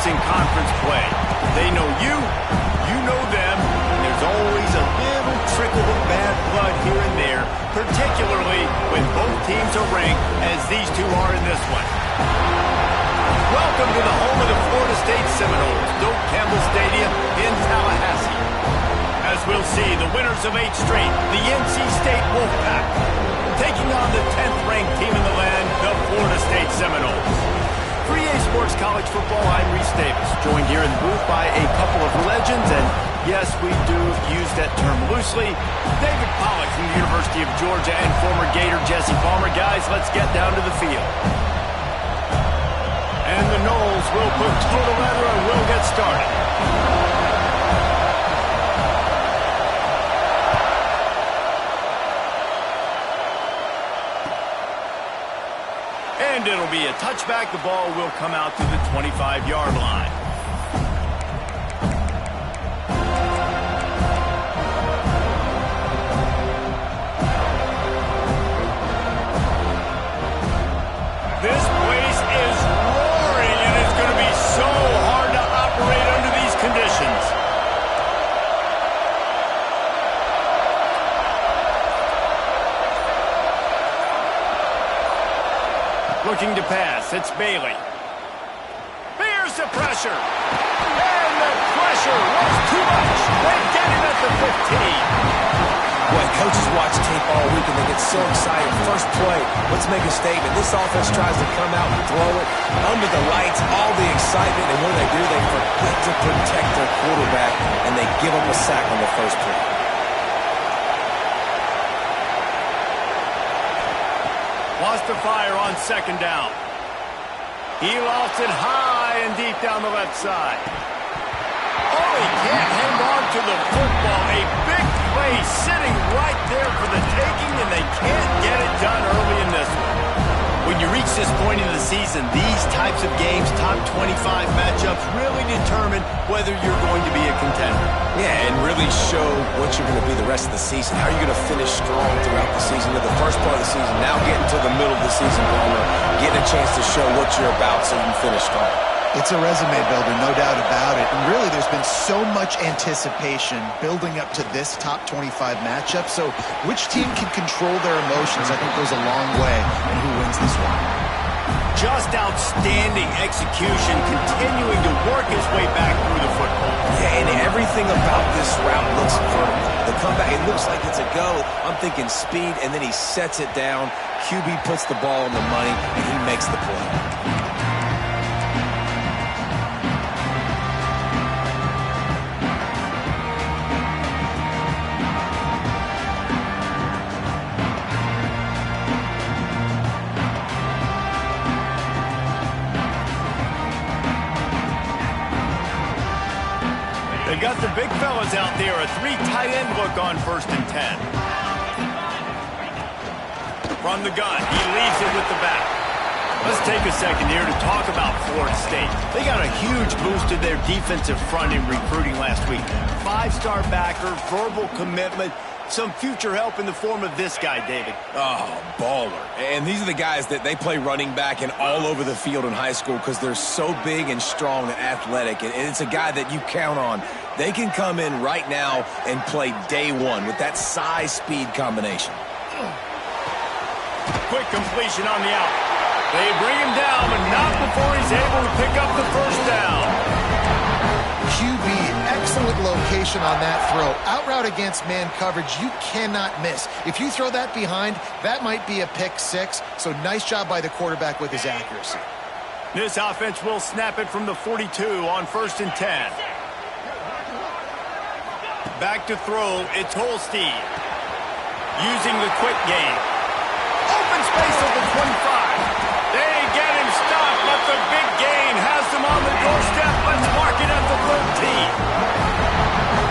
teams in conference play. They know you, you know them, and there's always a little trickle of bad blood here and there, particularly when both teams are ranked as these two are in this one. Welcome to the home of the Florida State Seminoles, Doak Campbell Stadium in Tallahassee. As we'll see, the winners of 8 straight, the NC State Wolfpack, taking on the 10th-ranked team in the land, the Florida State Seminoles. For EA Sports College Football, I'm Reese Davis, joined here in the booth by a couple of legends, and yes, we do use that term loosely. David Pollack from the University of Georgia and former Gator Jesse Palmer. Guys, let's get down to the field. And the Noles will put total leather and we'll get started. And it'll be a touchback. The ball will come out to the 25-yard line. This place is roaring, and it's going to be so hard to operate under these conditions. Looking to pass, it's Bailey. Here's the pressure. And the pressure was too much. They get him at the 15. Boy, coaches watch tape all week and they get so excited. First play, let's make a statement. This offense tries to come out and throw it under the lights, all the excitement, and what do? They forget to protect their quarterback, and they give him a sack on the first play. Lost the fire on second down. He lost it high and deep down the left side. Oh, he can't hang on to the football. A big play sitting right there for the taking, and they can't get it done early in this one. When you reach this point in the season, these types of games, top 25 matchups, really determine whether you're going to be a contender. Yeah, and really show what you're going to be the rest of the season. How are you going to finish strong throughout the season? The first part of the season, now getting to the middle of the season, getting a chance to show what you're about so you can finish strong. It's a resume builder, no doubt about it. And really, there's been so much anticipation building up to this top 25 matchup. So which team can control their emotions, I think, goes a long way in who wins this one. Just outstanding execution, continuing to work his way back through the football. Yeah, and everything about this route looks vertical. The comeback, it looks like it's a go. I'm thinking speed, and then he sets it down. QB puts the ball on the money, and he makes the play. They've got the big fellas out there, a 3 tight end look on 1st and 10. From the gun, he leaves it with the back. Let's take a second here to talk about Florida State. They got a huge boost to their defensive front in recruiting last week. 5-star backer, verbal commitment, some future help in the form of this guy, David. Oh, baller. And these are the guys that they play running back and all over the field in high school because they're so big and strong and athletic. And it's a guy that you count on. They can come in right now and play day one with that size-speed combination. Quick completion on the out. They bring him down, but not before he's able to pick up the first down. QB, excellent location on that throw. Out route against man coverage, you cannot miss. If you throw that behind, that might be a pick 6. So nice job by the quarterback with his accuracy. This offense will snap it from the 42 on 1st and 10. Back to throw, it's Holstein. Using the quick game. Open space at the 25. They get him stopped, but the big gain has them on the doorstep. Let's mark it at the 13.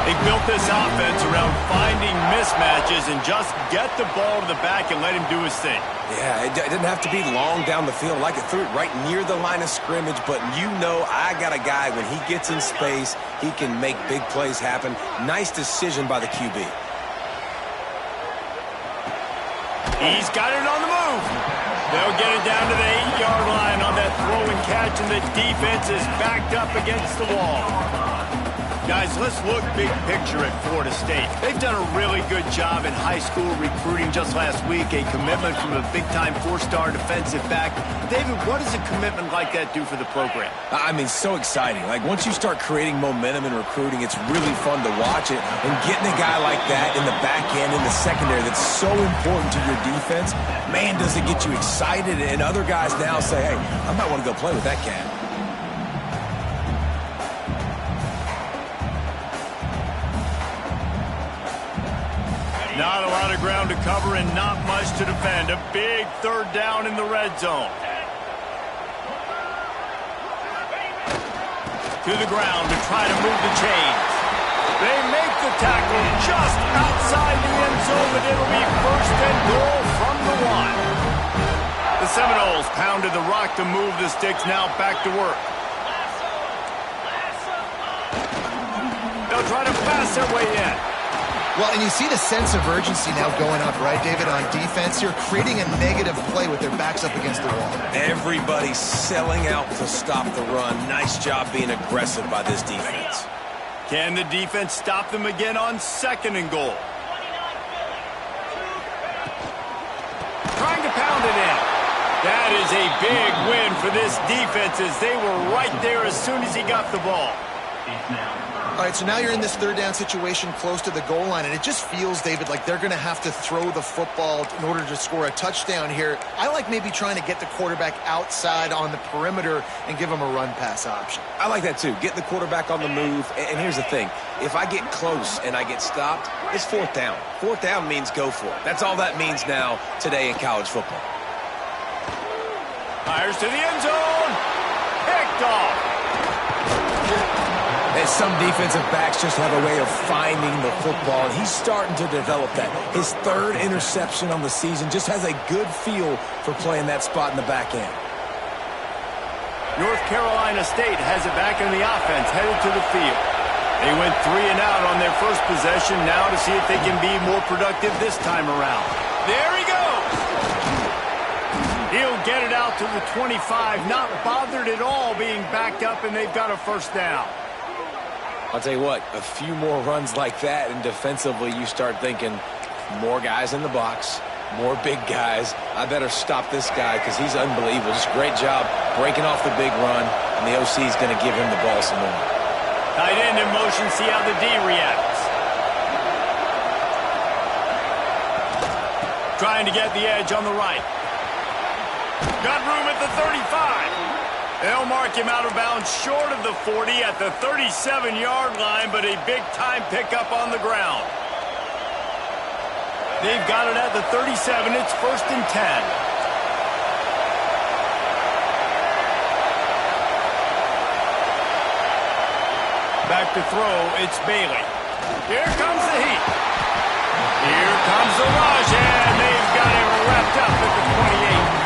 They built this offense around finding mismatches and just get the ball to the back and let him do his thing. Yeah, it didn't have to be long down the field. Like it threw it right near the line of scrimmage, but you know I got a guy, when he gets in space, he can make big plays happen. Nice decision by the QB. He's got it on the move. They'll get it down to the 8-yard line on that throw and catch, and the defense is backed up against the wall. Guys, let's look big picture at Florida State. They've done a really good job in high school recruiting. Just last week, a commitment from a big-time four-star defensive back. David, what does a commitment like that do for the program? I mean, so exciting. Like, once you start creating momentum in recruiting, it's really fun to watch it. And getting a guy like that in the back end, in the secondary, that's so important to your defense, man, does it get you excited. And other guys now say, hey, I might want to go play with that cat. Not a lot of ground to cover and not much to defend. A big third down in the red zone. To the ground to try to move the chains. They make the tackle just outside the end zone, but it'll be first and goal from the 1. The Seminoles pounded the rock to move the sticks, now back to work. They'll try to pass their way in. Well, and you see the sense of urgency now going up, right, David, on defense. You're creating a negative play with their backs up against the wall. Everybody's selling out to stop the run. Nice job being aggressive by this defense. Can the defense stop them again on second and goal? Trying to pound it in. That is a big win for this defense as they were right there as soon as he got the ball. All right, so now you're in this third down situation close to the goal line, and it just feels, David, like they're going to have to throw the football in order to score a touchdown here. I like maybe trying to get the quarterback outside on the perimeter and give him a run-pass option. I like that too. Get the quarterback on the move. And here's the thing. If I get close and I get stopped, it's fourth down. Fourth down means go for it. That's all that means now today in college football. Fires to the end zone. Picked off. And some defensive backs just have a way of finding the football, and he's starting to develop that. His third interception on the season, just has a good feel for playing that spot in the back end. North Carolina State has it back in the offense, headed to the field. They went 3 and out on their first possession, now to see if they can be more productive this time around. There he goes! He'll get it out to the 25, not bothered at all being backed up, and they've got a first down. I'll tell you what, a few more runs like that, and defensively you start thinking, more guys in the box, more big guys. I better stop this guy because he's unbelievable. Just great job breaking off the big run, and the OC is going to give him the ball some more. Tight end in motion, see how the D reacts. Trying to get the edge on the right. Got room at the 35. They'll mark him out of bounds short of the 40 at the 37-yard line, but a big-time pickup on the ground. They've got it at the 37. It's first and 10. Back to throw, it's Bailey. Here comes the heat. Here comes the rush, and they've got it wrapped up at the 28.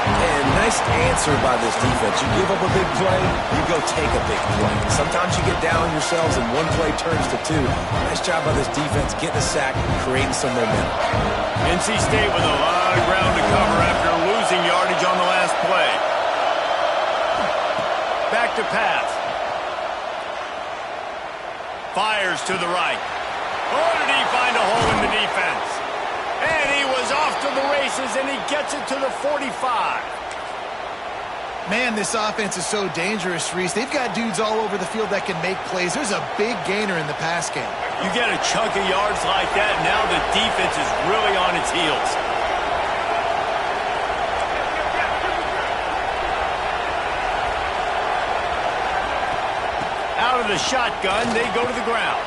And nice answer by this defense. You give up a big play, you go take a big play. Sometimes you get down on yourselves and one play turns to two. Nice job by this defense getting a sack, creating some momentum. NC State with a lot of ground to cover after losing yardage on the last play. Back to pass. Fires to the right. Oh, did he find a hole in the defense? And he was off to the races, and he gets it to the 45. Man, this offense is so dangerous, Reese. They've got dudes all over the field that can make plays. There's a big gainer in the pass game. You get a chunk of yards like that, now the defense is really on its heels. Out of the shotgun, they go to the ground.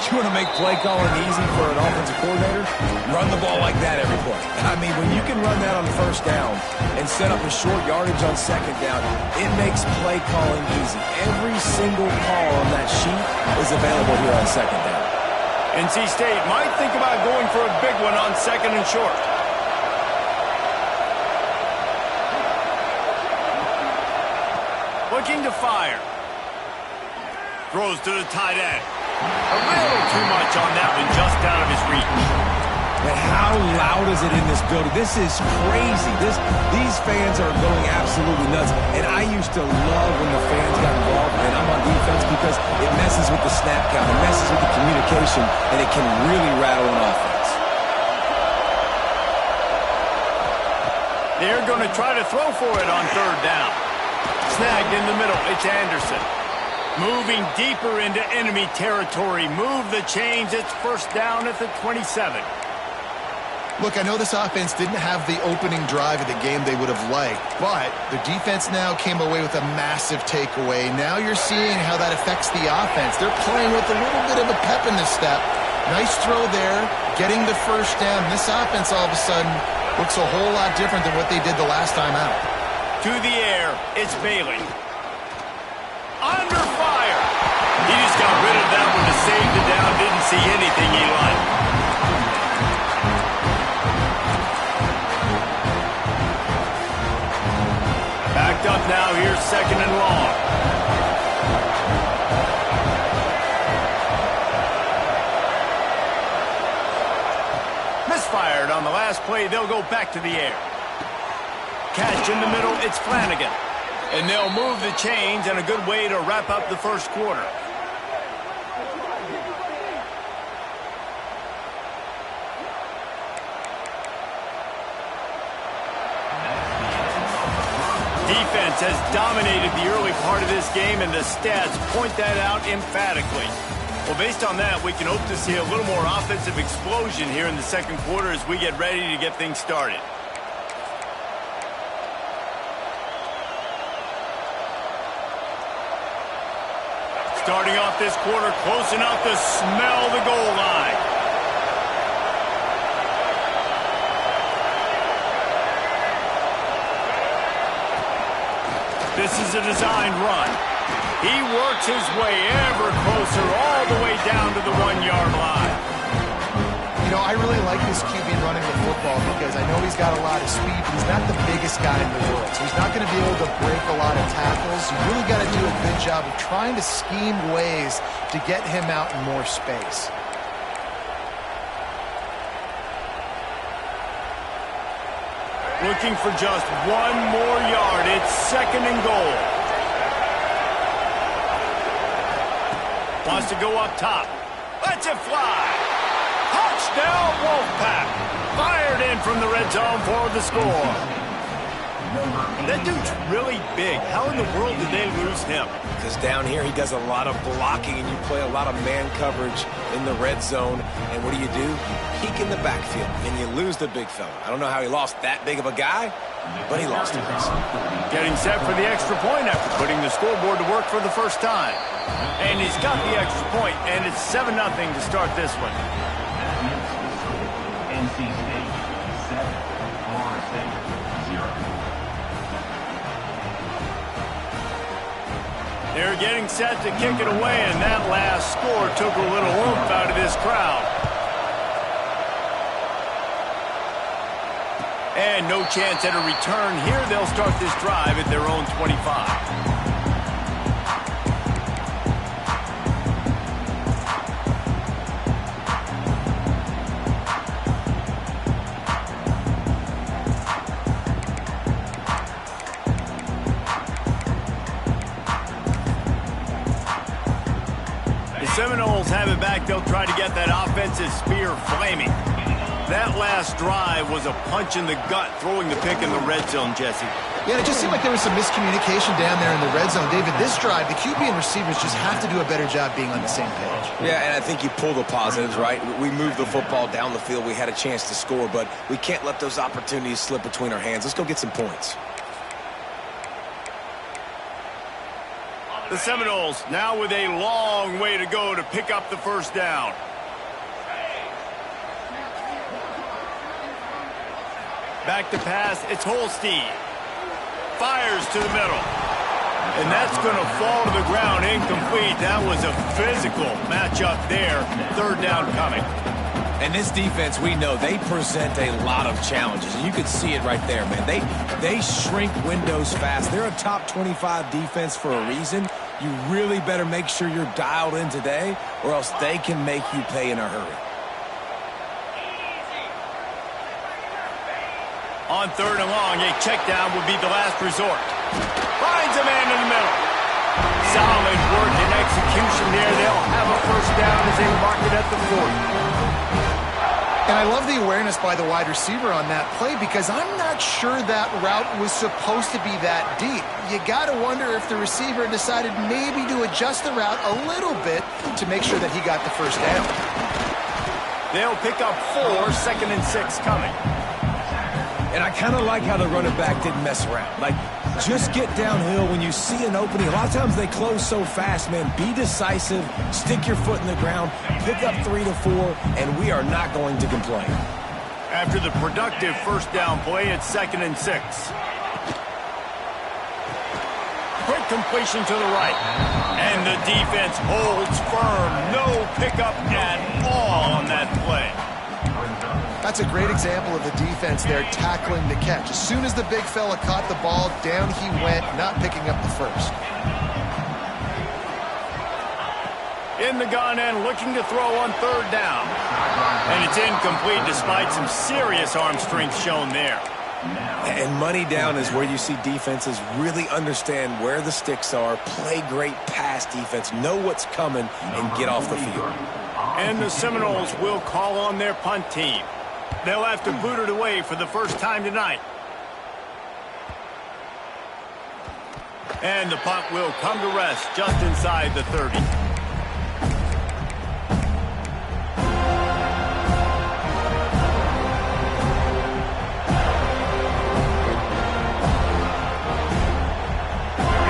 You want to make play calling easy for an offensive coordinator? Run the ball like that every play. I mean, when you can run that on first down and set up a short yardage on second down, it makes play calling easy. Every single call on that sheet is available here on second down. NC State might think about going for a big one on second and short. Looking to fire. Throws to the tight end. A little too much on that one, just out of his reach. And how loud is it in this building? This is crazy. These fans are going absolutely nuts. And I used to love when the fans got involved, and I'm on defense, because it messes with the snap count, it messes with the communication, and it can really rattle an offense. They're going to try to throw for it on third down. Snagged in the middle. It's Anderson. Moving deeper into enemy territory. Move the chains. It's first down at the 27. Look, I know this offense didn't have the opening drive of the game they would have liked, but the defense now came away with a massive takeaway. Now you're seeing how that affects the offense. They're playing with a little bit of a pep in the step. Nice throw there, getting the first down. This offense all of a sudden looks a whole lot different than what they did the last time out. To the air, it's Bailey. Under fire. He just got rid of that one to save the down. Didn't see anything he liked. Backed up now. Here's second and long. Misfired on the last play. They'll go back to the air. Catch in the middle. It's Flanagan. And they'll move the chains, and a good way to wrap up the first quarter. Defense has dominated the early part of this game, and the stats point that out emphatically. Well, based on that, we can hope to see a little more offensive explosion here in the second quarter as we get ready to get things started. Starting off this quarter close enough to smell the goal line. This is a designed run. He works his way ever closer all the way down to the 1-yard line. You know, I really like this QB running the football because I know he's got a lot of speed, but he's not the biggest guy in the world. So he's not going to be able to break a lot of tackles. You really got to do a good job of trying to scheme ways to get him out in more space. Looking for just one more yard. It's second and goal. Wants to go up top. Lets it fly. Touchdown, Wolfpack. Fired in from the red zone for the score. That dude's really big. How in the world did they lose him? Because down here he does a lot of blocking, and you play a lot of man coverage in the red zone. And what do? You peek in the backfield, and you lose the big fella. I don't know how he lost that big of a guy, but he lost him. Getting set for the extra point after putting the scoreboard to work for the first time. And he's got the extra point, and it's 7-0 to start this one. NC State 7, Florida State 0. They're getting set to kick it away, and that last score took a little oomph out of this crowd. And no chance at a return here. They'll start this drive at their own 25. Seminoles have it back. They'll try to get that offensive spear flaming. That last drive was a punch in the gut, throwing the pick in the red zone, Jesse. Yeah, it just seemed like there was some miscommunication down there in the red zone. David, this drive, the QB and receivers just have to do a better job being on the same page. Yeah, and I think you pull the positives, right? We moved the football down the field. We had a chance to score, but we can't let those opportunities slip between our hands. Let's go get some points. The Seminoles now with a long way to go to pick up the first down. Back to pass, it's Holstein. Fires to the middle. And that's going to fall to the ground incomplete. That was a physical matchup there. Third down coming. And this defense, we know, they present a lot of challenges. And you can see it right there, man. They shrink windows fast. They're a top 25 defense for a reason. You really better make sure you're dialed in today, or else they can make you pay in a hurry. On 3rd and long, a check down would be the last resort. Finds a man in the middle. Solid work and execution there. They'll have a first down as they mark it at the 40. And I love the awareness by the wide receiver on that play because I'm not sure that route was supposed to be that deep. You got to wonder if the receiver decided maybe to adjust the route a little bit to make sure that he got the first down. They'll pick up 4, 2nd and 6 coming. And I kind of like how the running back didn't mess around. Like, just get downhill when you see an opening. A lot of times they close so fast, man. Be decisive, stick your foot in the ground, pick up 3 to 4, and we are not going to complain. After the productive first down play, it's 2nd and 6. Quick completion to the right. And the defense holds firm. No pickup at all on that play. That's a great example of the defense there tackling the catch. As soon as the big fella caught the ball, down he went, not picking up the first. In the gun and looking to throw on 3rd down. And it's incomplete despite some serious arm strength shown there. And money down is where you see defenses really understand where the sticks are, play great pass defense, know what's coming, and get off the field. And the Seminoles will call on their punt team. They'll have to boot it away for the first time tonight. And the punt will come to rest just inside the 30.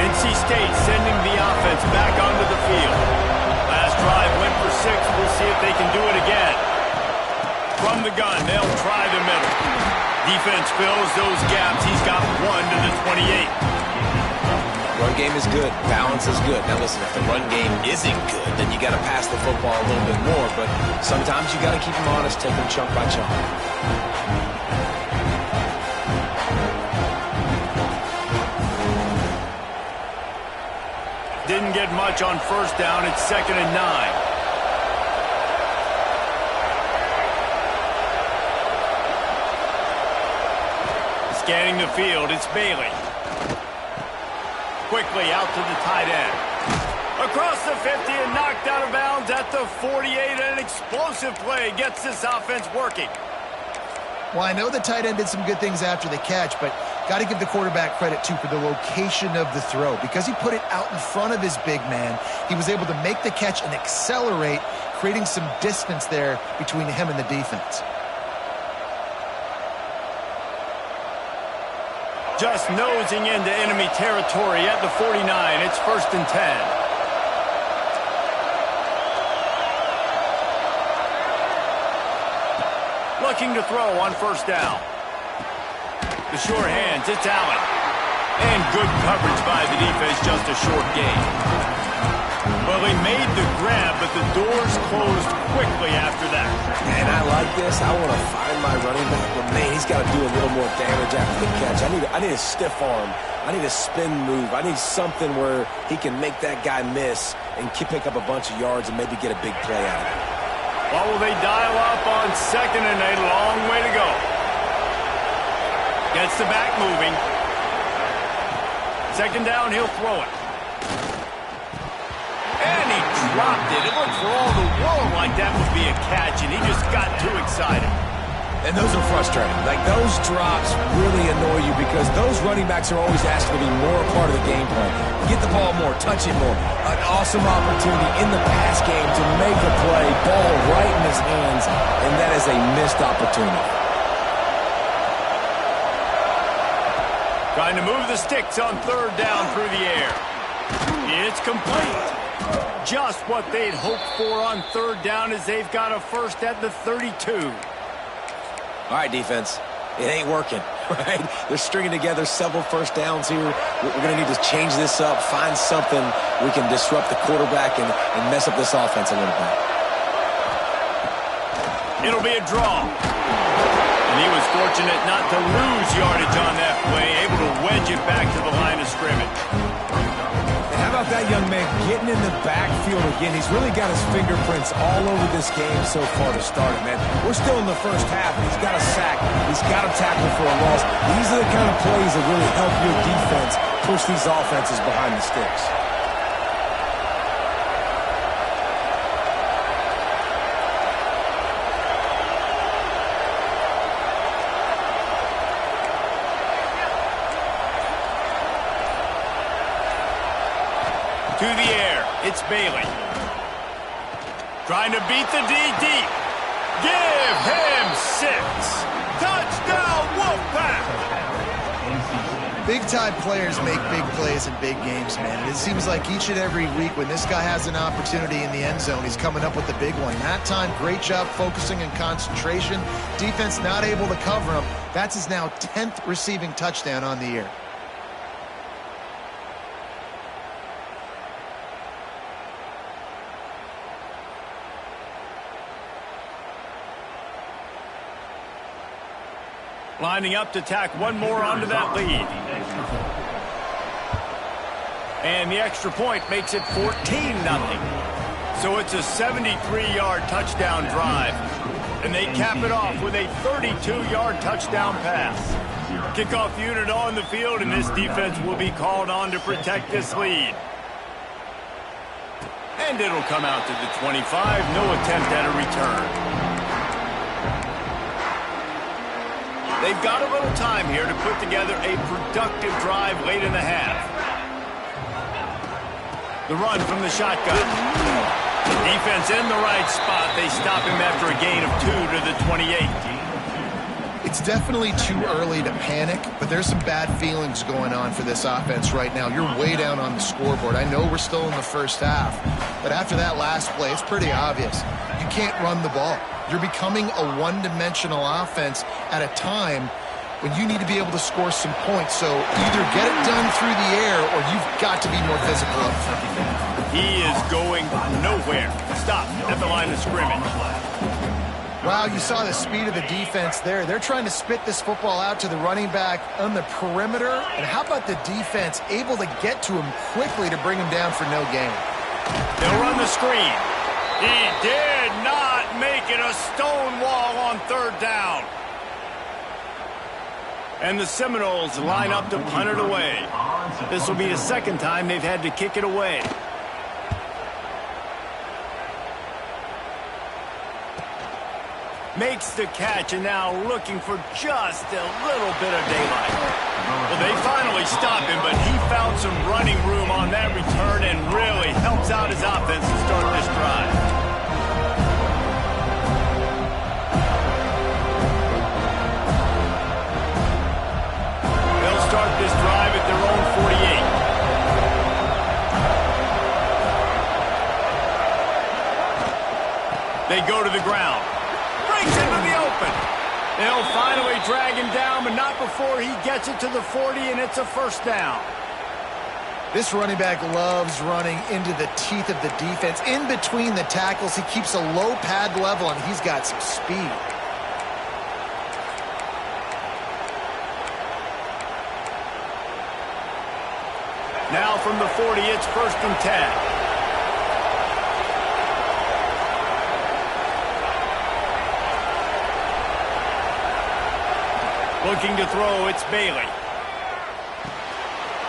NC State sending the offense back onto the field. Last drive went for 6. We'll see if they can do it again. From the gun, they'll try the middle. Defense fills those gaps. He's got 1 to the 28. Run game is good. Balance is good. Now listen, if the run game isn't good, then you got to pass the football a little bit more. But sometimes you got to keep them honest, take them chunk by chunk. Didn't get much on first down. It's 2nd and 9. Scanning the field, it's Bailey. Quickly out to the tight end. Across the 50 and knocked out of bounds at the 48. An explosive play gets this offense working. Well, I know the tight end did some good things after the catch, but got to give the quarterback credit, too, for the location of the throw. Because he put it out in front of his big man, he was able to make the catch and accelerate, creating some distance there between him and the defense. Just nosing into enemy territory at the 49. It's 1st and 10. Looking to throw on first down. The short hands, it's Allen. And good coverage by the defense, just a short gain. Well, he made the grab, but the doors closed quickly after that. And I like this. I want to find my running back, but man, he's got to do a little more damage after the catch. I need a stiff arm. I need a spin move. I need something where he can make that guy miss and pick up a bunch of yards and maybe get a big play out of it. What will they dial up on 2nd and a long way to go? Gets the back moving. 2nd down, he'll throw it. And he dropped it. It looked for all the world like that would be a catch, and he just got too excited. And those are frustrating. Like, those drops really annoy you because those running backs are always asked to be more a part of the game plan. Get the ball more, touch it more. An awesome opportunity in the pass game to make a play, ball right in his hands, and that is a missed opportunity. Trying to move the sticks on 3rd down through the air. It's complete. Just what they'd hoped for on 3rd down as they've got a first at the 32. All right, defense, it ain't working, right? They're stringing together several first downs here. We're going to need to change this up, find something we can disrupt the quarterback and mess up this offense a little bit. It'll be a draw. And he was fortunate not to lose yardage on that play, able to wedge it back to the line of scrimmage. And how about about that young man getting in the backfield again? He's really got his fingerprints all over this game so far to start it, man. We're still in the first half. He's got a sack. He's got a tackle for a loss. These are the kind of plays that really help your defense push these offenses behind the sticks. To the air, it's Bailey. Trying to beat the D deep. Give him 6. Touchdown, Wolfpack! Big-time players make big plays in big games, man. And it seems like each and every week when this guy has an opportunity in the end zone, he's coming up with the big one. That time, great job focusing and concentration. Defense not able to cover him. That's his now 10th receiving touchdown on the year. Lining up to tack one more onto that lead. And the extra point makes it 14-0. So it's a 73-yard touchdown drive. And they cap it off with a 32-yard touchdown pass. Kickoff unit on the field, and this defense will be called on to protect this lead. And it'll come out to the 25. No attempt at a return. They've got a little time here to put together a productive drive late in the half. The run from the shotgun. The defense in the right spot. They stop him after a gain of 2 to the 28. It's definitely too early to panic, but there's some bad feelings going on for this offense right now. You're way down on the scoreboard. I know we're still in the first half, but after that last play, it's pretty obvious. You can't run the ball. You're becoming a one-dimensional offense at a time when you need to be able to score some points. So either get it done through the air or you've got to be more physical up front. He is going nowhere. Stop at the line of scrimmage. Wow, you saw the speed of the defense there. They're trying to spit this football out to the running back on the perimeter. And how about the defense able to get to him quickly to bring him down for no gain? They'll run the screen. He did not make it a stone wall on 3rd down. And the Seminoles line up to punt it away. This will be the 2nd time they've had to kick it away. Makes the catch and now looking for just a little bit of daylight. Well, they finally stopped him, but he found some running room on that return and really helps out his offense to start this drive. They'll start this drive at their own 48. They go to the ground. Breaks into the open. They'll finally drag him down, but not before he gets it to the 40, and it's a 1st down. This running back loves running into the teeth of the defense. In between the tackles, he keeps a low pad level, and he's got some speed. Now from the 40, it's 1st and 10. Looking to throw, it's Bailey.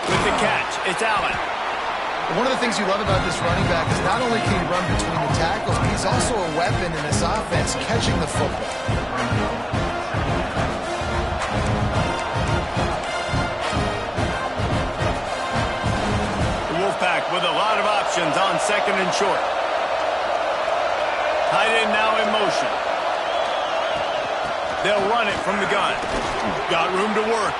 With the catch, it's Allen. One of the things you love about this running back is not only can he run between the tackles, but he's also a weapon in this offense catching the football. The Wolfpack with a lot of options on 2nd and short. Tight end now in motion. They'll run it from the gun. Got room to work.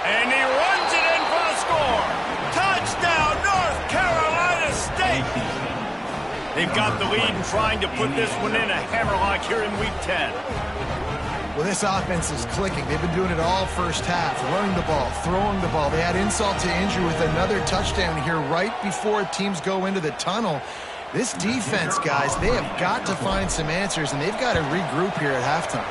And he runs it in for the score. Touchdown, North Carolina State. They've got the lead and trying to put this one in a hammerlock here in Week 10. Well, this offense is clicking. They've been doing it all first half, running the ball, throwing the ball. They had insult to injury with another touchdown here right before teams go into the tunnel. This defense, guys, they have got to find some answers, and they've got to regroup here at halftime.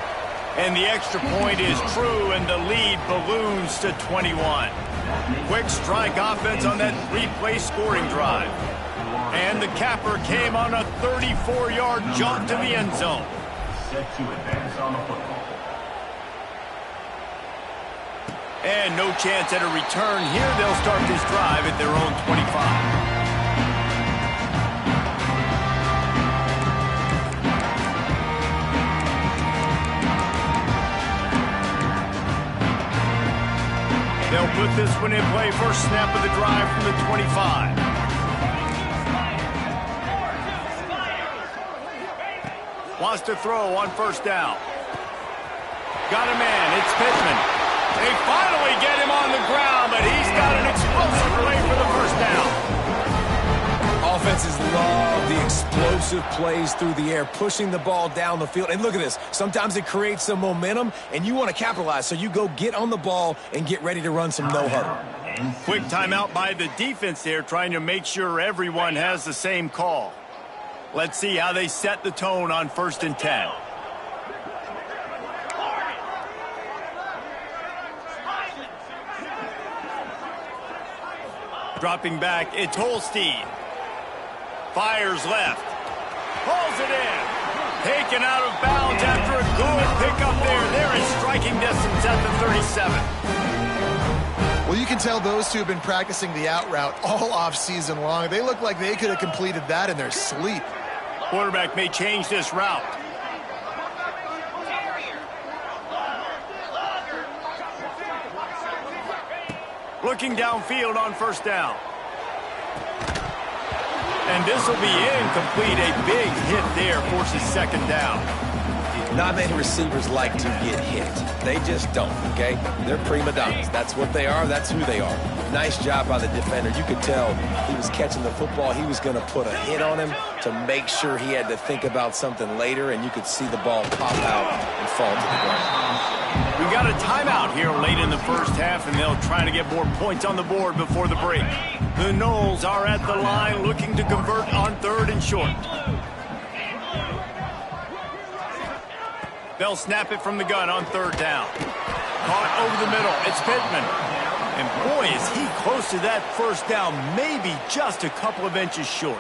And the extra point is true, and the lead balloons to 21. Quick strike offense on that replay scoring drive. And the capper came on a 34-yard jaunt to the end zone. Set to advance on the football. And no chance at a return here. They'll start this drive at their own 25. They'll put this one in play. First snap of the drive from the 25. Wants to throw on first down. Got a man. It's Pittman. They finally get him on the ground, but he's got an explosive play for the first down. Offenses love the explosive plays through the air, pushing the ball down the field. And look at this. Sometimes it creates some momentum, and you want to capitalize. So you go get on the ball and get ready to run some no-huddle. Quick timeout by the defense there, trying to make sure everyone has the same call. Let's see how they set the tone on 1st and 10. Dropping back, it's Holstein. Fires left. Pulls it in. Taken out of bounds after a good pickup there. They're in striking distance at the 37. Well, you can tell those two have been practicing the out route all off-season long. They look like they could have completed that in their sleep. Quarterback may change this route. Looking downfield on first down. And this will be incomplete. A big hit there forces second down. Not many receivers like to get hit. They just don't, okay? They're prima donnas. That's what they are. That's who they are. Nice job by the defender. You could tell he was catching the football. He was going to put a hit on him to make sure he had to think about something later, and you could see the ball pop out and fall to the ground. We got a timeout here late in the first half, and they'll try to get more points on the board before the break. The Noles are at the line looking to convert on 3rd and short. They'll snap it from the gun on 3rd down. Caught over the middle. It's Pittman. And boy, is he close to that first down, maybe just a couple of inches short.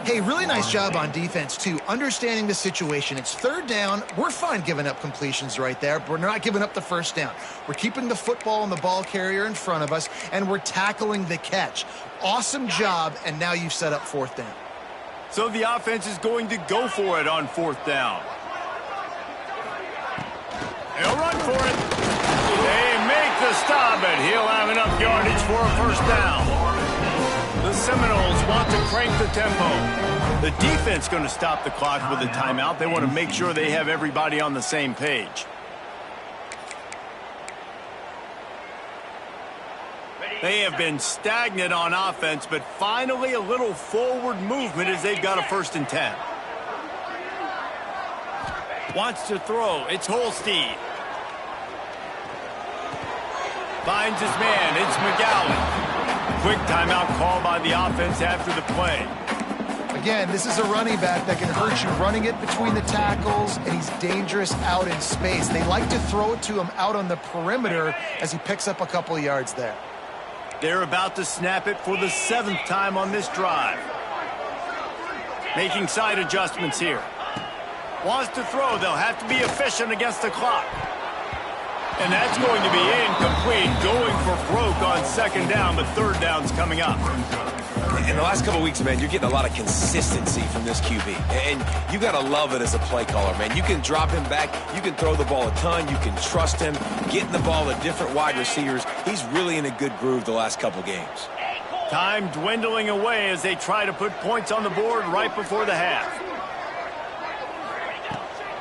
Hey, really nice job on defense, too, understanding the situation. It's 3rd down. We're fine giving up completions right there, but we're not giving up the first down. We're keeping the football and the ball carrier in front of us, and we're tackling the catch. Awesome job, and now you've set up 4th down. So the offense is going to go for it on 4th down. He'll run for it. They make the stop, but he'll have enough yardage for a first down. The Seminoles want to crank the tempo. The defense going to stop the clock with a timeout. They want to make sure they have everybody on the same page. They have been stagnant on offense, but finally a little forward movement as they've got a 1st and 10. Wants to throw. It's Holstein. Finds his man. It's McGowan. Quick timeout call by the offense after the play. Again, this is a running back that can hurt you running it between the tackles, and he's dangerous out in space. They like to throw it to him out on the perimeter as he picks up a couple of yards there. They're about to snap it for the 7th time on this drive. Making side adjustments here. Wants to throw. They'll have to be efficient against the clock. And that's going to be incomplete, going for broke on 2nd down, but 3rd down's coming up. In the last couple of weeks, man, you're getting a lot of consistency from this QB. And you got to love it as a play caller, man. You can drop him back. You can throw the ball a ton. You can trust him. Getting the ball to different wide receivers. He's really in a good groove the last couple games. Time dwindling away as they try to put points on the board right before the half.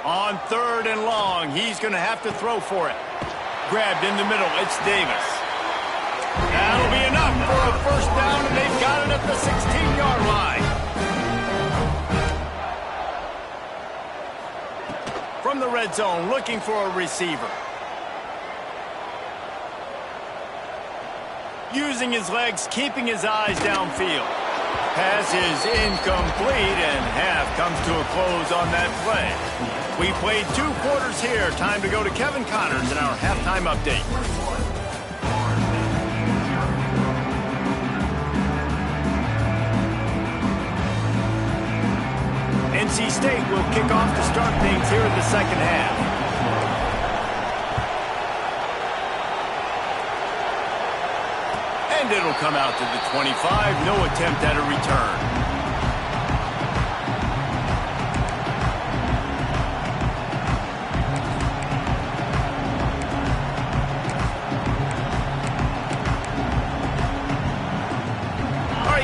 On 3rd and long, he's going to have to throw for it. Grabbed in the middle, it's Davis. That'll be enough for a first down, and they've got it at the 16-yard line. From the red zone, looking for a receiver. Using his legs, keeping his eyes downfield. Pass is incomplete, and half comes to a close on that play. We played 2 quarters here. Time to go to Kevin Connors in our halftime update. NC State will kick off to start things here in the second half. And it'll come out to the 25. No attempt at a return.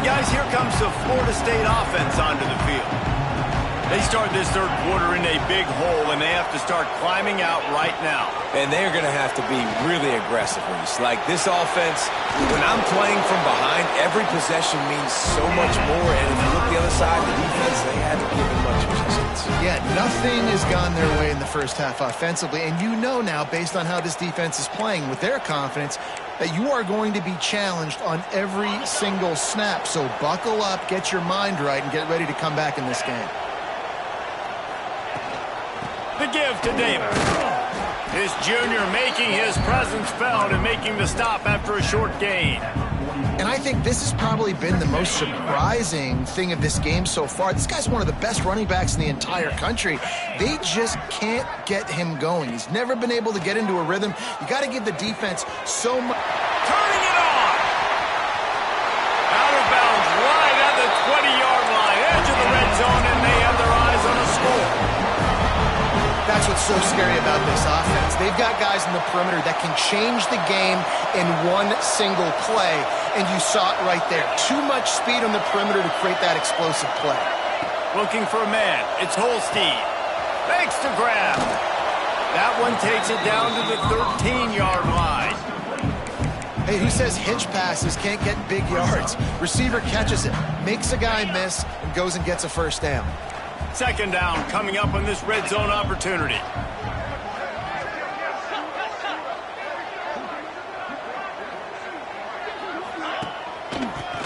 Guys, here comes the Florida State offense onto the field. They start this third quarter in a big hole, and they have to start climbing out right now. And they're going to have to be really aggressive, Reese. Like this offense, when I'm playing from behind, every possession means so much more. And if you look the other side, the defense, they haven't given much resistance. Yeah, nothing has gone their way in the first half offensively. And you know now, based on how this defense is playing with their confidence, that you are going to be challenged on every single snap. So buckle up, get your mind right, and get ready to come back in this game. The give to Davis. This junior making his presence felt and making the stop after a short gain. And I think this has probably been the most surprising thing of this game so far. This guy's one of the best running backs in the entire country. They just can't get him going. He's never been able to get into a rhythm. You got to give the defense so much. Turning it on. Out of bounds right at the 20-yard line. Edge of the red zone, and they have their eyes on a score. That's what's so scary about this offense. They've got guys in the perimeter that can change the game in one single play, and you saw it right there. Too much speed on the perimeter to create that explosive play. Looking for a man. It's Holstein. Makes the grab. That one takes it down to the 13-yard line. Hey, who says hitch passes can't get big yards? Receiver catches it, makes a guy miss, and goes and gets a first down. Second down coming up on this red zone opportunity.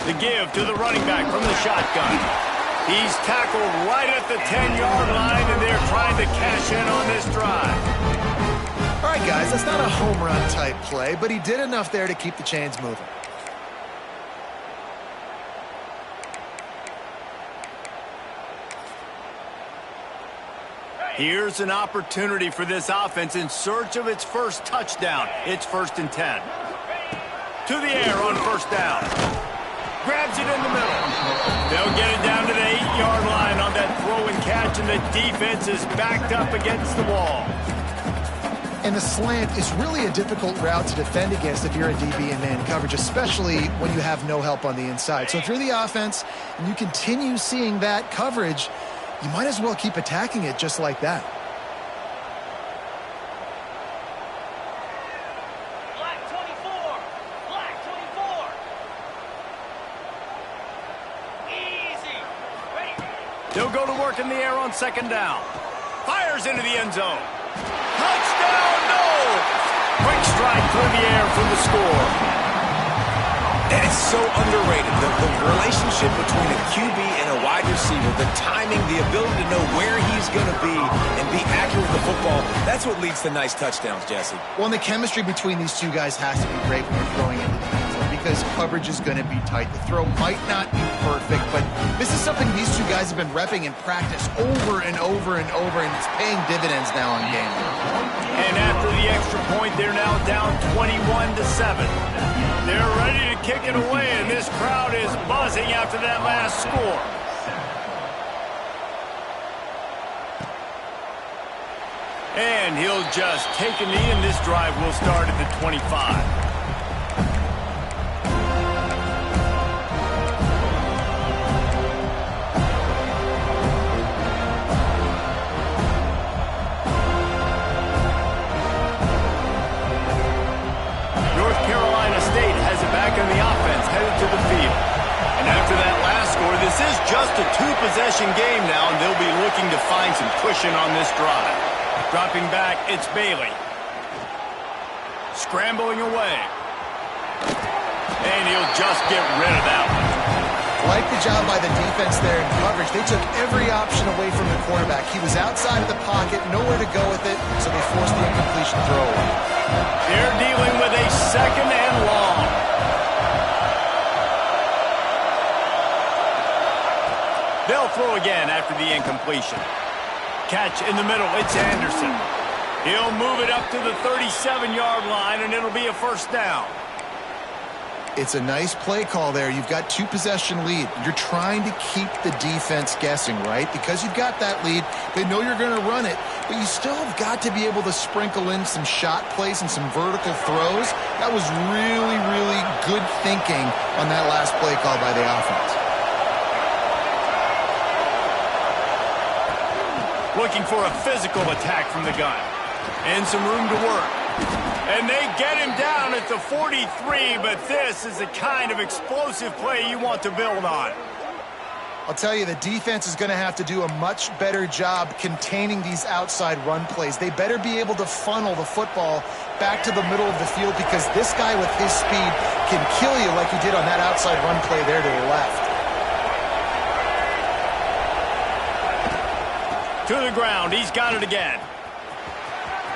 The give to the running back from the shotgun. He's tackled right at the 10-yard line, and they're trying to cash in on this drive. All right, guys, that's not a home run type play, but he did enough there to keep the chains moving. Here's an opportunity for this offense in search of its first touchdown. It's 1st and 10. To the air on first down. Grabs it in the middle. They'll get it down to the 8-yard line on that throw and catch, and the defense is backed up against the wall. And the slant is really a difficult route to defend against if you're a DB in man coverage, especially when you have no help on the inside. So if you're the offense and you continue seeing that coverage, you might as well keep attacking it just like that. Black 24. Black 24. Easy. Ready. They'll go to work in the air on second down. Fires into the end zone. Touchdown, no! Quick strike through the air for the score. And it's so underrated. The relationship between a QB and a wide receiver, the timing, the ability to know where he's going to be and be accurate with the football, that's what leads to nice touchdowns, Jesse. Well, and the chemistry between these two guys has to be great when you're throwing into the end zone because coverage is going to be tight. The throw might not be perfect, but this is something these two guys have been repping in practice over and over and over, and it's paying dividends now on game day. And after the extra point, they're now down 21-7. They're ready to kick it away, and this crowd is buzzing after that last score. And he'll just take a knee, and this drive will start at the 25. On the offense headed to the field. And after that last score, this is just a two-possession game now, and they'll be looking to find some cushion on this drive. Dropping back, it's Bailey. Scrambling away. And he'll just get rid of that one. Like the job by the defense there in coverage. They took every option away from the quarterback. He was outside of the pocket, nowhere to go with it, so they forced the incompletion throw away. They're dealing with a second and long. They'll throw again after the incompletion. Catch in the middle. It's Anderson. He'll move it up to the 37-yard line, and it'll be a first down. It's a nice play call there. You've got 2-possession lead. You're trying to keep the defense guessing, right? Because you've got that lead, they know you're going to run it, but you still have got to be able to sprinkle in some shot plays and some vertical throws. That was really, really good thinking on that last play call by the offense. Looking for a physical attack from the gun. And some room to work. And they get him down at the 43, but this is the kind of explosive play you want to build on. I'll tell you, the defense is going to have to do a much better job containing these outside run plays. They better be able to funnel the football back to the middle of the field, because this guy with his speed can kill you like he did on that outside run play there to the left. To the ground. He's got it again.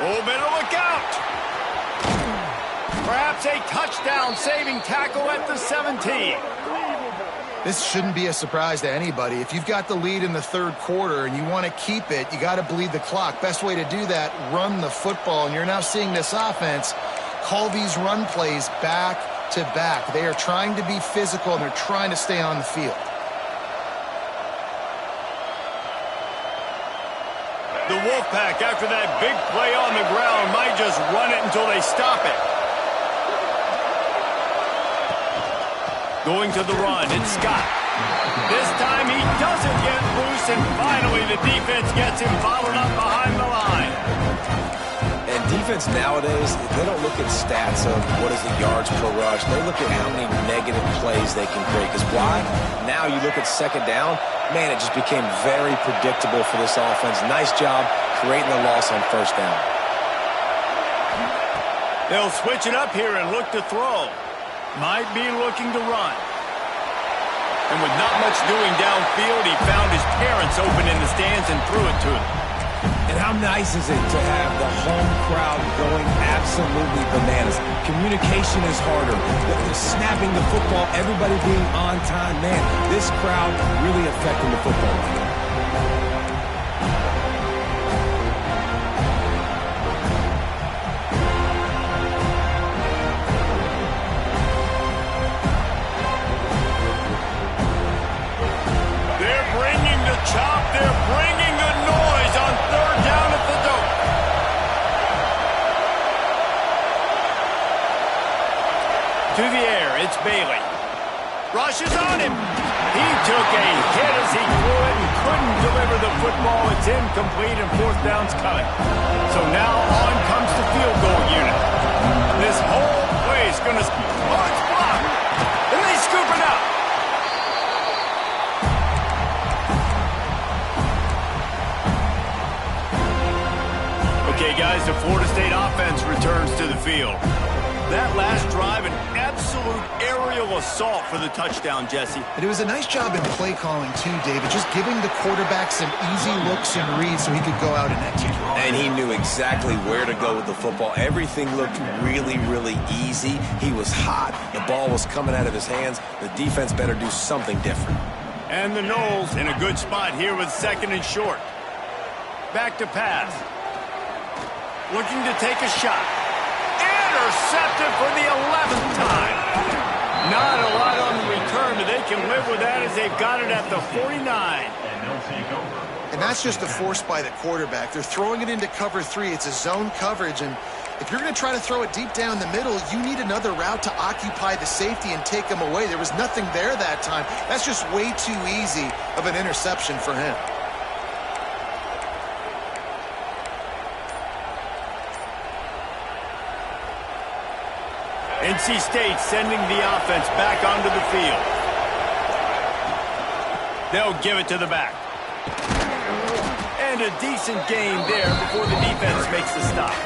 Oh, better look out. Perhaps a touchdown-saving tackle at the 17. This shouldn't be a surprise to anybody. If you've got the lead in the third quarter and you want to keep it, you got to bleed the clock. Best way to do that, run the football. And you're now seeing this offense call these run plays back to back. They are trying to be physical, and they're trying to stay on the field. The Wolfpack, after that big play on the ground, might just run it until they stop it. Going to the run, it's Scott. This time he doesn't get loose, and finally the defense gets him followed up behind the line. And defense nowadays, they don't look at stats of what is the yards per rush. They look at how many negative plays they can create. Because why? Now you look at second down, man, it just became very predictable for this offense. Nice job creating the loss on first down. They'll switch it up here and look to throw. Might be looking to run. And with not much doing downfield, he found his parents open in the stands and threw it to them. And how nice is it to have the home crowd going absolutely bananas? Communication is harder. The snapping the football, everybody being on time. Man, this crowd really affecting the football. They're bringing the chop. They're bringing the noise on third down at the dope. To the air, it's Bailey. Rushes on him. He took a hit as he threw it and couldn't deliver the football. It's incomplete, and fourth down's coming. So now on comes the field goal unit. This whole play is going to... Oh, it's blocked. And they scoop it up. Okay, guys, the Florida State offense returns to the field. That last drive, an absolute aerial assault for the touchdown, Jesse. And it was a nice job in play calling, too, David, just giving the quarterback some easy looks and reads so he could go out and execute. And he knew exactly where to go with the football. Everything looked really, really easy. He was hot. The ball was coming out of his hands. The defense better do something different. And the Noles in a good spot here with second and short. Back to pass. Looking to take a shot. Intercepted for the 11th time. Not a lot on the return, but they can live with that as they've got it at the 49. And that's just a force by the quarterback. They're throwing it into cover 3. It's a zone coverage, and if you're going to try to throw it deep down the middle, you need another route to occupy the safety and take him away. There was nothing there that time. That's just way too easy of an interception for him. NC State sending the offense back onto the field. They'll give it to the back. And a decent gain there before the defense makes the stop.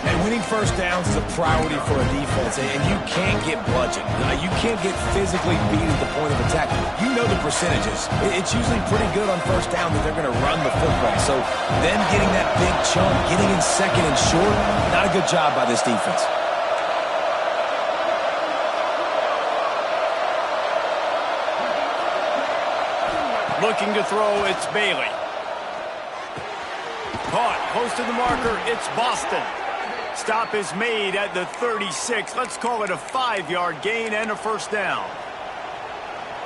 And winning first downs is a priority for a defense, and you can't get bludgeoned. You can't get physically beat at the point of attack. You know the percentages. It's usually pretty good on first down that they're going to run the football. So them getting that big chunk, getting in second and short, not a good job by this defense. Looking to throw, it's Bailey. Caught, close to the marker, it's Boston. Stop is made at the 36. Let's call it a 5-yard gain and a first down.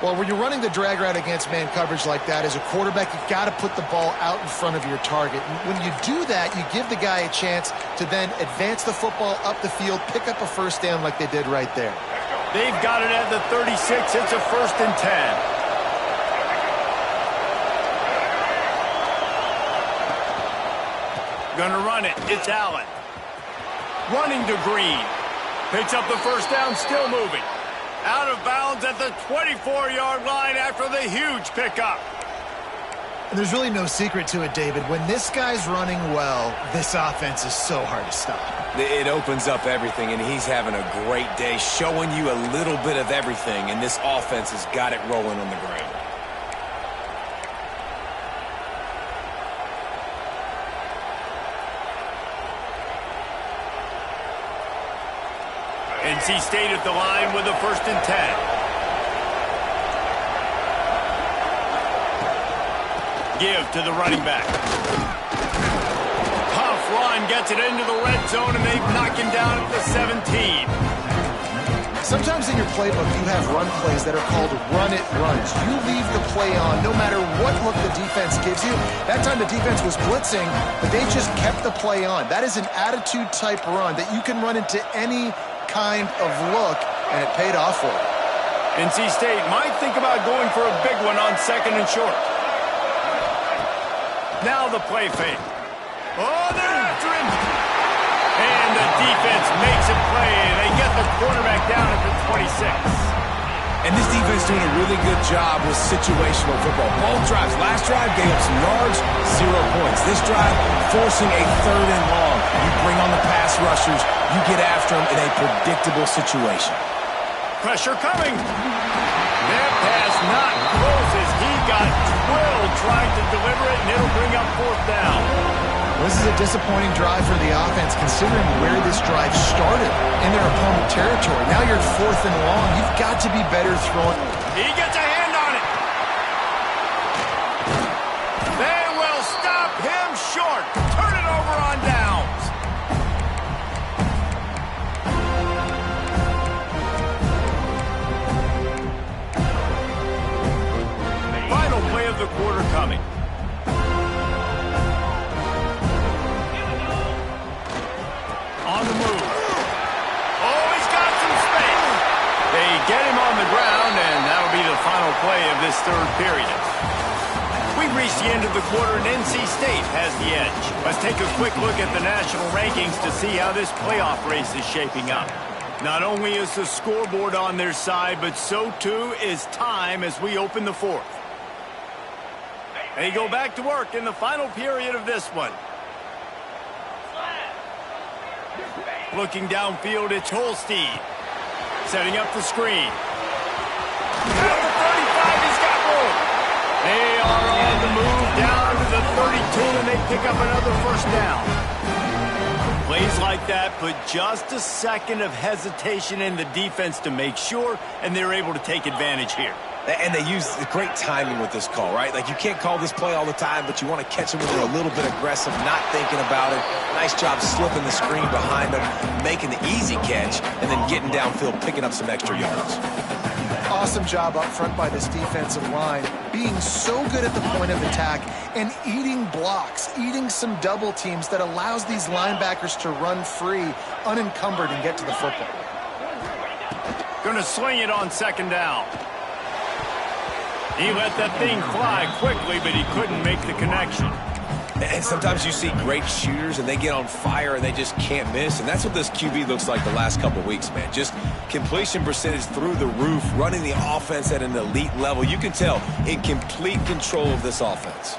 Well, when you're running the drag route against man coverage like that, as a quarterback, you've got to put the ball out in front of your target. And when you do that, you give the guy a chance to then advance the football up the field, pick up a first down like they did right there. They've got it at the 36. It's a 1st and 10. Gonna run it. It's Allen. Running to Green. Picks up the first down, still moving. Out of bounds at the 24-yard line after the huge pickup. And there's really no secret to it, David. When this guy's running well, this offense is so hard to stop. It opens up everything, and he's having a great day, showing you a little bit of everything, and this offense has got it rolling on the ground. NC State at the line with a 1st and 10. Give to the running back. Tough run, gets it into the red zone, and they've knocked him down at the 17. Sometimes in your playbook, you have run plays that are called run-it runs. You leave the play on no matter what look the defense gives you. That time the defense was blitzing, but they just kept the play on. That is an attitude-type run that you can run into any kind of look, and it paid off for it. NC State might think about going for a big one on 2nd and short. Now the play fake. Oh, they're after him. And the defense makes a play. They get the quarterback down at the 26. And this defense doing a really good job with situational football. Both drives. Last drive gave up some yards, 0 points. This drive forcing a 3rd and long. You bring on the pass rushers. You get after them in a predictable situation. Pressure coming. That pass not close as he got twirled trying to deliver it, and it'll bring up 4th down. This is a disappointing drive for the offense, considering where this drive started in their opponent territory. Now you're at 4th and long. You've got to be better throwing. He gets a hand on it. They will stop him short. Turn it over on downs. Final play of the quarter coming. On the move. Oh, he's got some space. They get him on the ground, and that'll be the final play of this 3rd period. We've reached the end of the quarter, and NC State has the edge. Let's take a quick look at the national rankings to see how this playoff race is shaping up. Not only is the scoreboard on their side, but so too is time as we open the 4th. They go back to work in the final period of this one. Looking downfield, it's Holstein. Setting up the screen. At the 35, he's got room. They are on the move down to the 32, and they pick up another 1st down. Plays like that put just a second of hesitation in the defense to make sure, and they're able to take advantage here. And they use great timing with this call, right? Like, you can't call this play all the time, but you want to catch them when they're a little bit aggressive, not thinking about it. Nice job slipping the screen behind them, making the easy catch, and then getting downfield, picking up some extra yards. Awesome job up front by this defensive line, being so good at the point of attack and eating blocks, eating some double teams that allows these linebackers to run free, unencumbered, and get to the football. Going to sling it on 2nd down. He let that thing fly quickly, but he couldn't make the connection. And sometimes you see great shooters, and they get on fire, and they just can't miss. And that's what this QB looks like the last couple of weeks, man. Just completion percentage through the roof, running the offense at an elite level. You can tell in complete control of this offense.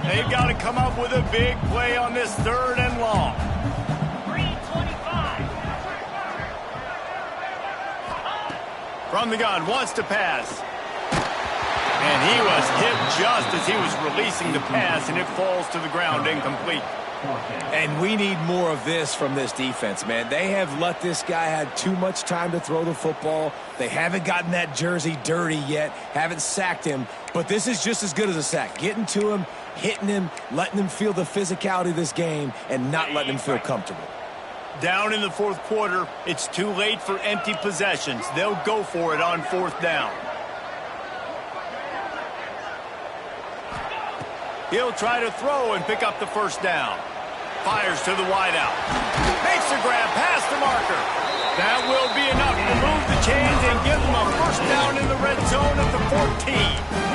They've got to come up with a big play on this 3rd and long. From the gun, wants to pass. And he was hit just as he was releasing the pass, and it falls to the ground incomplete. And we need more of this from this defense, man. They have let this guy have too much time to throw the football. They haven't gotten that jersey dirty yet, haven't sacked him. But this is just as good as a sack. Getting to him, hitting him, letting him feel the physicality of this game, and not letting him feel comfortable. Down in the fourth quarter, it's too late for empty possessions. They'll go for it on fourth down. He'll try to throw and pick up the first down. Fires to the wideout. Makes the grab past the marker. That will be enough to move the chains and give them a first down in the red zone at the 14.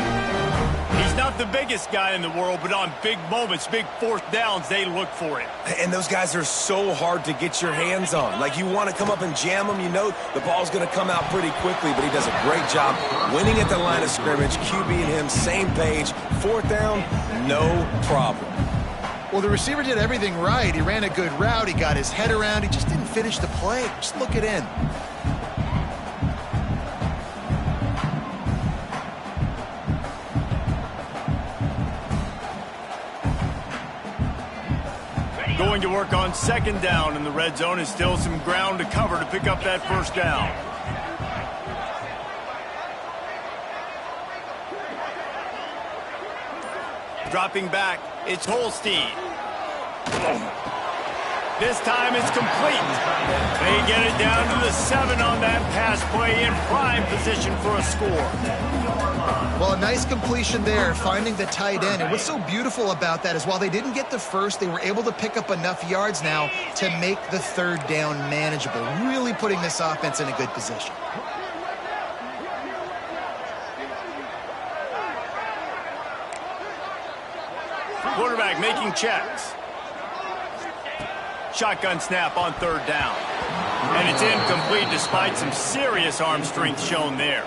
He's not the biggest guy in the world, but on big moments, big fourth downs, they look for it. And those guys are so hard to get your hands on. Like, you want to come up and jam them, you know the ball's going to come out pretty quickly, but he does a great job winning at the line of scrimmage. QB and him, same page. Fourth down, no problem. Well, the receiver did everything right. He ran a good route. He got his head around. He just didn't finish the play. Just look it in. Going to work on second down in the red zone is still some ground to cover to pick up that first down. Dropping back, it's Holstein. This time it's complete. They get it down to the 7 on that pass play in prime position for a score. Well, a nice completion there, finding the tight end. And what's so beautiful about that is while they didn't get the first, they were able to pick up enough yards now to make the third down manageable, really putting this offense in a good position. Quarterback making checks. Shotgun snap on third down. And it's incomplete despite some serious arm strength shown there.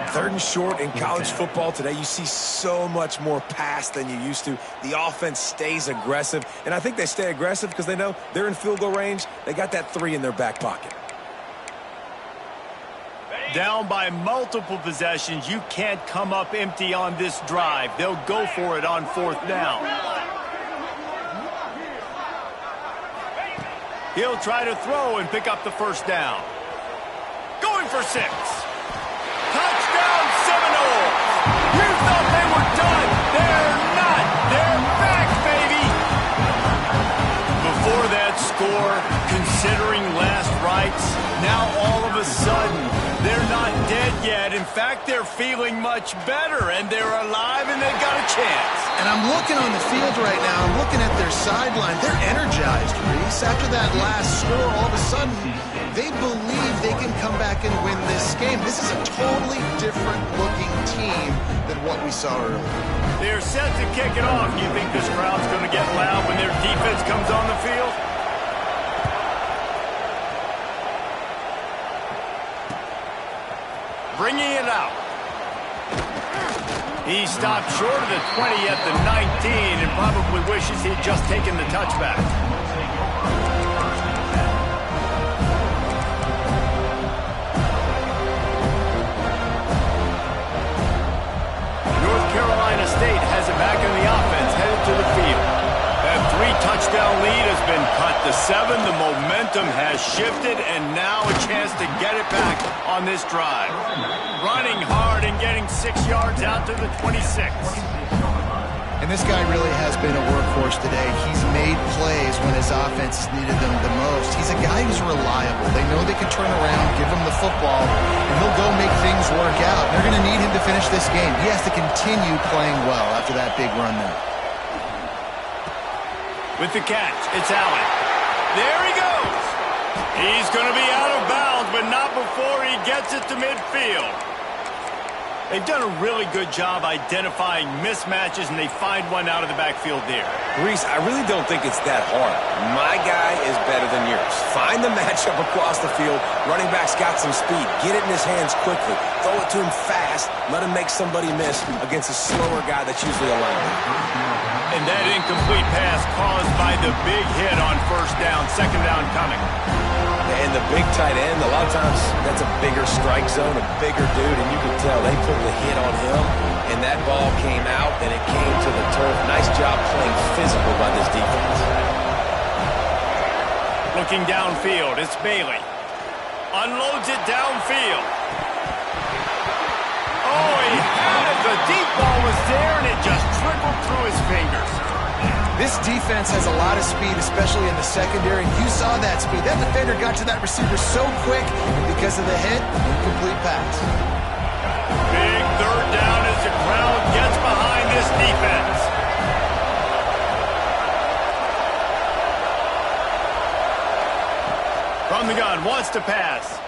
Third and short in college football today, you see so much more pass than you used to. The offense stays aggressive, and I think they stay aggressive because they know they're in field goal range. They got that 3 in their back pocket. Down by multiple possessions, you can't come up empty on this drive. They'll go for it on fourth down. He'll try to throw and pick up the first down. Going for 6. Touchdown Seminoles! You thought they were done. They're not. They're back, baby. Before that score, considering last rites, now all of a sudden, they're not dead yet. In fact, they're feeling much better, and they're alive, and they've got a chance. And I'm looking on the field right now. I'm looking at their sideline. They're energized, Reese. After that last score, all of a sudden, they believe they can come back and win this game. This is a totally different-looking team than what we saw earlier. They're set to kick it off. You think this crowd's going to get loud when their defense comes on the field? Bringing it out. He stopped short of the 20 at the 19 and probably wishes he'd just taken the touchback. North Carolina State has it back in the offense, headed to the field. That 3-touchdown lead has been cut to 7. The momentum has shifted, and now a chance to get it back on this drive. Running hard and getting 6 yards out to the 26. And this guy really has been a workhorse today. He's made plays when his offense needed them the most. He's a guy who's reliable. They know they can turn around, give him the football, and he'll go make things work out. They're going to need him to finish this game. He has to continue playing well after that big run there. With the catch, it's Allen. There he goes. He's going to be out of bounds, but not before he gets it to midfield. They've done a really good job identifying mismatches, and they find one out of the backfield there. Reese, I really don't think it's that hard. My guy is better than yours. Find the matchup across the field. Running back's got some speed. Get it in his hands quickly. Throw it to him fast. Let him make somebody miss against a slower guy that's usually a linebacker. And that incomplete pass caused by the big hit on first down, second down coming. And the big tight end, a lot of times that's a bigger strike zone, a bigger dude, and you can tell they put the hit on him, and and that ball came out, and it came to the turf. Nice job playing physical by this defense. Looking downfield, it's Bailey. Unloads it downfield. Oh, he had it. The deep ball was there, and it just trickled through his fingers. This defense has a lot of speed, especially in the secondary, and you saw that speed. That defender got to that receiver so quick, and because of the hit, incomplete pass. Big third down as the crowd gets behind this defense. From the gun, wants to pass.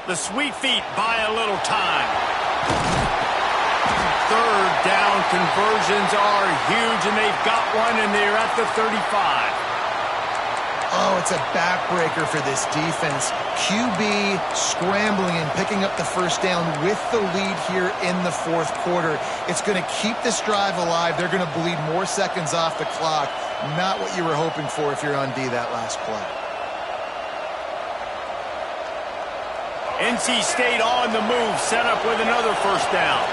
The sweet feet buy a little time. Third down conversions are huge, and they've got one, and they're at the 35. Oh, it's a backbreaker for this defense. QB scrambling and picking up the first down with the lead here in the fourth quarter. It's going to keep this drive alive. They're going to bleed more seconds off the clock. Not what you were hoping for if you're on D that last play. NC State on the move, set up with another first down.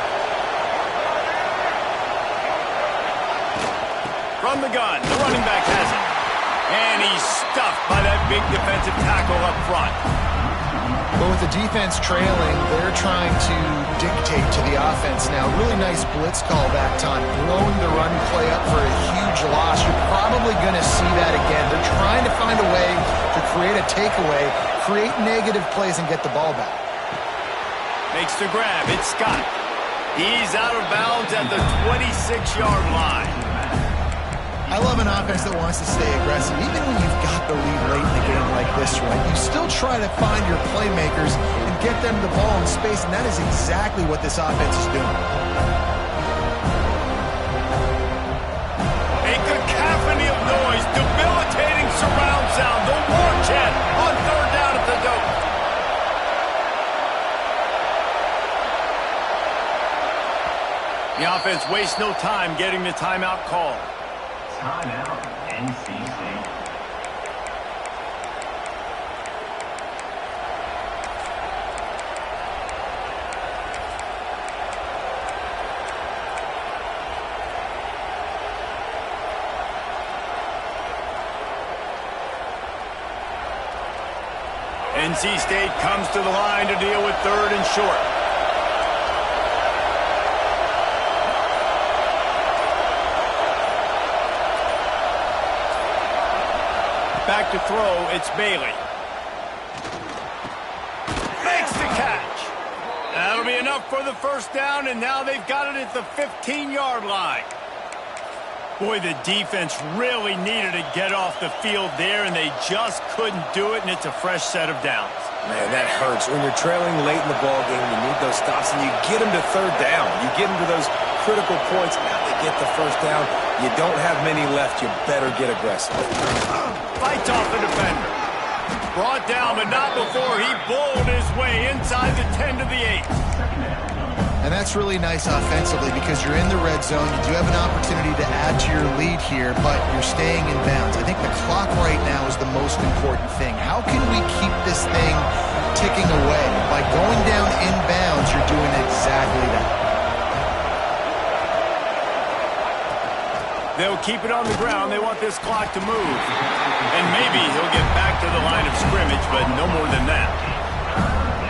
From the gun, the running back has it. And he's stuffed by that big defensive tackle up front. But with the defense trailing, they're trying to dictate to the offense now. Really nice blitz call that time, blowing the run play up for a huge loss. You're probably going to see that again. They're trying to find a way to create a takeaway, create negative plays, and get the ball back. Makes the grab. It's Scott. He's out of bounds at the 26-yard line. I love an offense that wants to stay aggressive. Even when you've got the lead late in the game like this one, you still try to find your playmakers and get them the ball in space, and that is exactly what this offense is doing. A cacophony of noise, debilitating surround sound, the war chant on third down at the dope. The offense wastes no time getting the timeout call. Timeout, NC State. NC State comes to the line to deal with third and short. Back to throw, it's Bailey. Makes the catch. That'll be enough for the first down, and now they've got it at the 15-yard line. Boy, the defense really needed to get off the field there, and they just couldn't do it, and it's a fresh set of downs. Man, that hurts. When you're trailing late in the ball game, you need those stops, and you get them to third down. You get them to those critical points. Now they get the first down. You don't have many left. You better get aggressive. Fights off the defender. Brought down, but not before he bowled his way inside the 10 to the 8. And that's really nice offensively because you're in the red zone. You do have an opportunity to add to your lead here, but you're staying in bounds. I think the clock right now is the most important thing. How can we keep this thing ticking away? By going down in bounds, you're doing exactly that. They'll keep it on the ground. They want this clock to move. And maybe he'll get back to the line of scrimmage, but no more than that.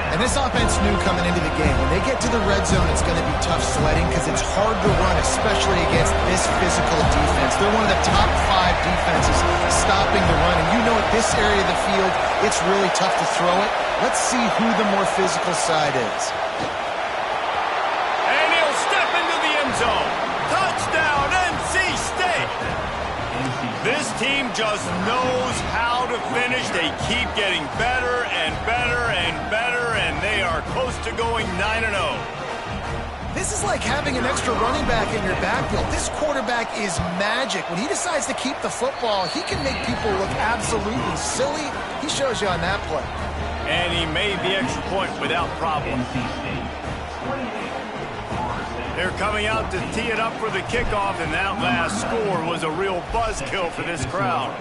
And this offense knew coming into the game, when they get to the red zone, it's going to be tough sledding because it's hard to run, especially against this physical defense. They're one of the top 5 defenses stopping the run. And you know at this area of the field, it's really tough to throw it. Let's see who the more physical side is. And he'll step into the end zone. Touchdown, NC State. This team just knows how to finish. They keep getting better and better and better, and they are close to going 9-0. This is like having an extra running back in your backfield. This quarterback is magic. When he decides to keep the football, he can make people look absolutely silly. He shows you on that play. And he made the extra point without problem. They're coming out to tee it up for the kickoff, and that last score was a real buzzkill for this crowd.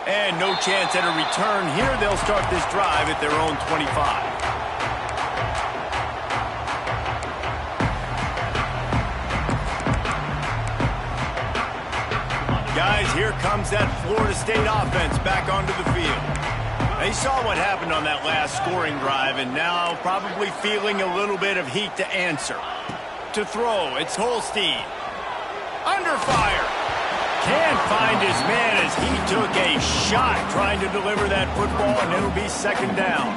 And no chance at a return here. They'll start this drive at their own 25. Guys, here comes that Florida State offense back onto the field. They saw what happened on that last scoring drive, and now probably feeling a little bit of heat to answer. To throw, it's Holstein. Under fire. Can't find his man as he took a shot trying to deliver that football, and it'll be second down.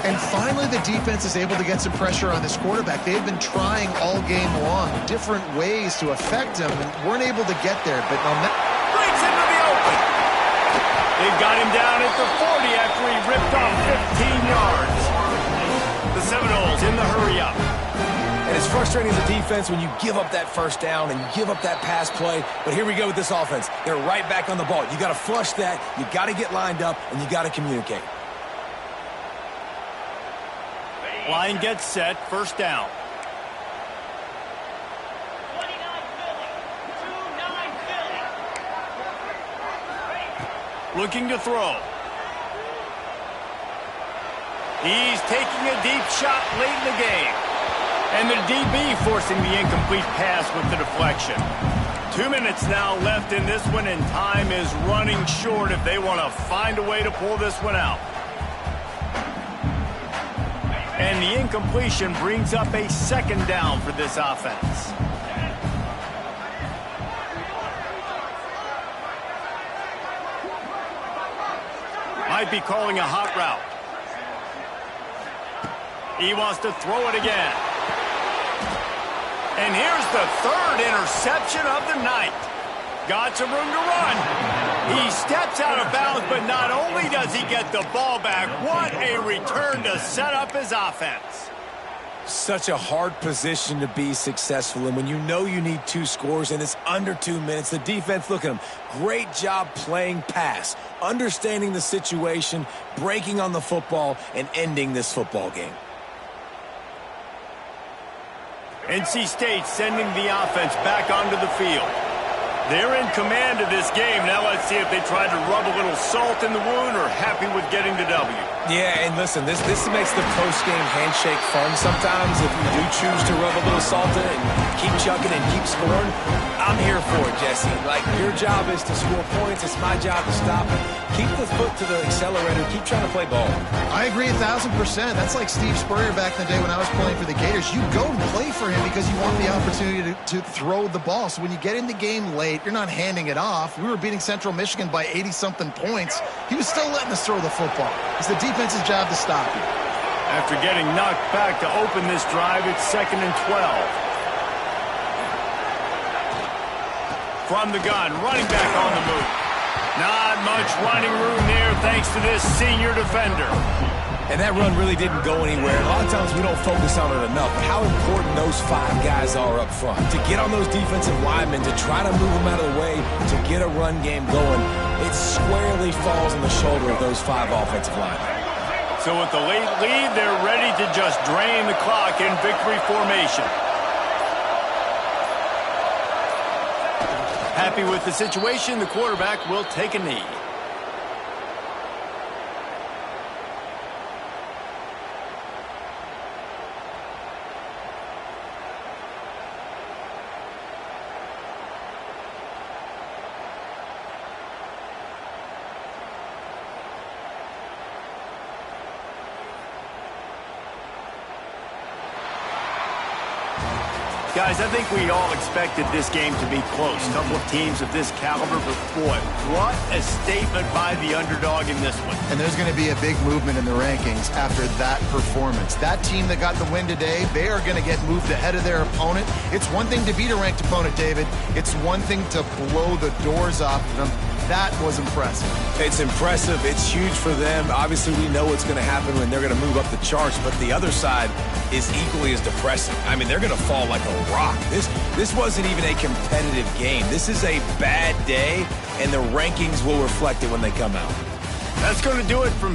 And finally, the defense is able to get some pressure on this quarterback. They've been trying all game long different ways to affect him and weren't able to get there. But breaks into the open. They've got him down at the 40 after he ripped off 15 yards. The Seminoles in the hurry-up. And it's frustrating as a defense when you give up that first down and you give up that pass play. But here we go with this offense. They're right back on the ball. You got to flush that. You got to get lined up, and you got to communicate. Line gets set, first down. 29 Philly. 2-9 Philly. Looking to throw. He's taking a deep shot late in the game. And the DB forcing the incomplete pass with the deflection. 2 minutes now left in this one, and time is running short if they want to find a way to pull this one out. And the incompletion brings up a second down for this offense. Might be calling a hot route. He wants to throw it again. And here's the third interception of the night. Got some room to run. He steps out of bounds, but not only does he get the ball back, what a return to set up his offense. Such a hard position to be successful in when you know you need 2 scores and it's under 2 minutes. The defense, look at them. Great job playing pass, understanding the situation, breaking on the football, and ending this football game. NC State sending the offense back onto the field. They're in command of this game. Now let's see if they try to rub a little salt in the wound or happy with getting the W. Yeah, and listen, this makes the post-game handshake fun sometimes. If you do choose to rub a little salt in it and keep chucking and keep scoring, I'm here for it, Jesse. Like, your job is to score points. It's my job to stop it. Keep the foot to the accelerator. Keep trying to play ball. I agree 1,000%. That's like Steve Spurrier back in the day when I was playing for the Gators. You go and play for him because you want the opportunity to throw the ball. So when you get in the game late, you're not handing it off. We were beating Central Michigan by 80-something points. He was still letting us throw the football. It's the defense's job to stop you. After getting knocked back to open this drive, it's 2nd and 12. From the gun, running back on the move. Not much running room there thanks to this senior defender. And that run really didn't go anywhere. A lot of times we don't focus on it enough. How important those 5 guys are up front. To get on those defensive linemen, to try to move them out of the way, to get a run game going, it squarely falls on the shoulder of those 5 offensive linemen. So with the late lead, they're ready to just drain the clock in victory formation. Happy with the situation, the quarterback will take a knee. Guys, I think we all expected this game to be close. A couple of teams of this caliber, but boy, what a statement by the underdog in this one. And there's going to be a big movement in the rankings after that performance. That team that got the win today, they are going to get moved ahead of their opponent. It's one thing to beat a ranked opponent, David. It's one thing to blow the doors off them. That was impressive. It's impressive. It's huge for them. Obviously, we know what's going to happen when they're going to move up the charts, but the other side is equally as depressing. I mean, they're going to fall like a rock. This wasn't even a competitive game. This is a bad day, and the rankings will reflect it when they come out. That's going to do it from